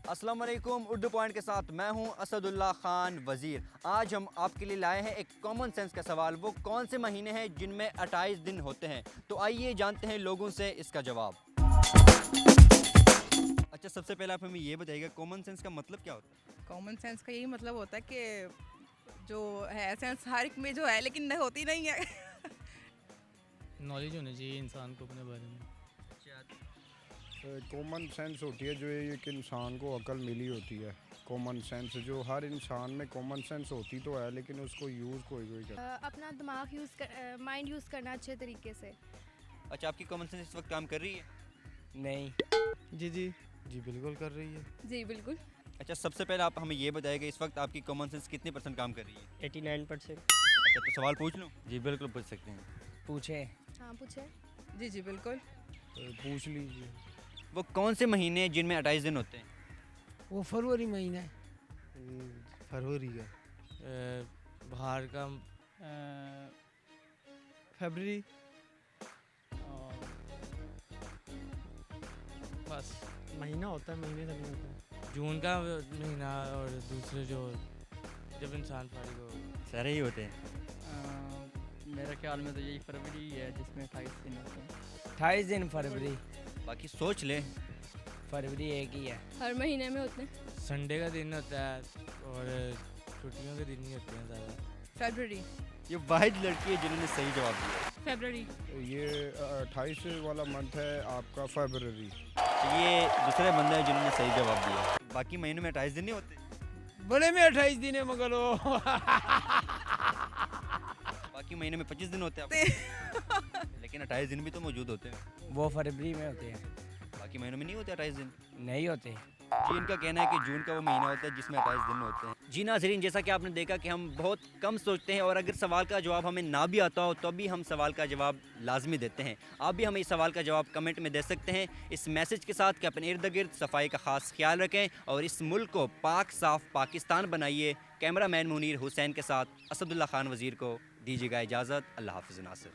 अस्सलाम वालेकुम। उर्दू पॉइंट के साथ मैं हूं असदुल्ला खान वज़ीर। आज हम आपके लिए लाए हैं एक कॉमन सेंस का सवाल। वो कौन से महीने हैं जिनमें 28 दिन होते हैं? तो आइए जानते हैं लोगों से इसका जवाब। अच्छा, सबसे पहले आप हमें ये बताइएगा कॉमन सेंस का मतलब क्या होता है? कॉमन सेंस का यही मतलब होता है कि जो है सेंस हर एक में जो है लेकिन होती नहीं है। नॉलेज होनी चाहिए इंसान को अपने बारे में। कॉमन सेंस होती है जो एक इंसान को अकल मिली होती है। कॉमन सेंस जो हर इंसान में कॉमन सेंस होती तो है, लेकिन उसको यूज़ कोई कोई करता है। अपना दिमाग माइंड यूज़ करना अच्छे तरीके से। अच्छा, आपकी कॉमन सेंस इस वक्त काम कर रही है? नहीं। जी जी जी बिल्कुल कर रही है। जी बिल्कुल। अच्छा, सबसे पहले आप हमें ये बताइएगा इस वक्त आपकी कॉमन सेंस कितने % काम कर रही है? 89%। अच्छा, तो सवाल पूछ लूँ? जी बिल्कुल पूछ सकते हैं। पूछे। हाँ पूछे। जी जी बिल्कुल। पूछ लीजिए। वो कौन से महीने हैं जिनमें 28 दिन होते हैं? वो फरवरी महीना है। फरवरी का बाहर का फरवरी बस महीना होता है, महीने का नहीं होता है। जून का महीना और दूसरे जो जब इंसान फारिग हो। सारे ही होते हैं। मेरे ख्याल में तो यही फरवरी है जिसमें 28 दिन होते हैं। 28 दिन फरवरी। बाकी सोच ले। फरवरी एक ही है। हर महीने में होते हैं। संडे का दिन होता है और छुट्टियों के दिन ही होते हैं ज़्यादा। फरवरी। ये वाहिद लड़की है जिन्होंने सही जवाब दिया। फरवरी। ये 28 वाला मंथ है आपका फरवरी। ये दूसरे बंदे हैं जिन्होंने सही जवाब दिया। बाकी महीनों में 28 दिन नहीं होते। बड़े में 28 दिन है मगर वो बाकी महीने में 25 दिन होते हैं लेकिन 28 दिन भी तो मौजूद होते हैं। वो फरवरी में होते हैं। बाकी महीनों में नहीं होते 28 दिन। नहीं होते। जी, इनका कहना है कि जून का वो महीना होता है जिसमें 28 दिन होते हैं। जी नाज़रीन, जैसा कि आपने देखा कि हम बहुत कम सोचते हैं और अगर सवाल का जवाब हमें ना भी आता हो तो भी हम सवाल का जवाब लाजमी देते हैं। आप भी हमें इस सवाल का जवाब कमेंट में दे सकते हैं इस मैसेज के साथ कि अपने इर्द गिर्द सफाई का ख़ास ख्याल रखें और इस मुल्क को पाक साफ़ पाकिस्तान बनाइए। कैमरामैन मुनीर हुसैन के साथ असदुल्ला खान वज़ीर को दीजिएगा इजाज़त। अल्लाह हाफ़िज़ नासिर।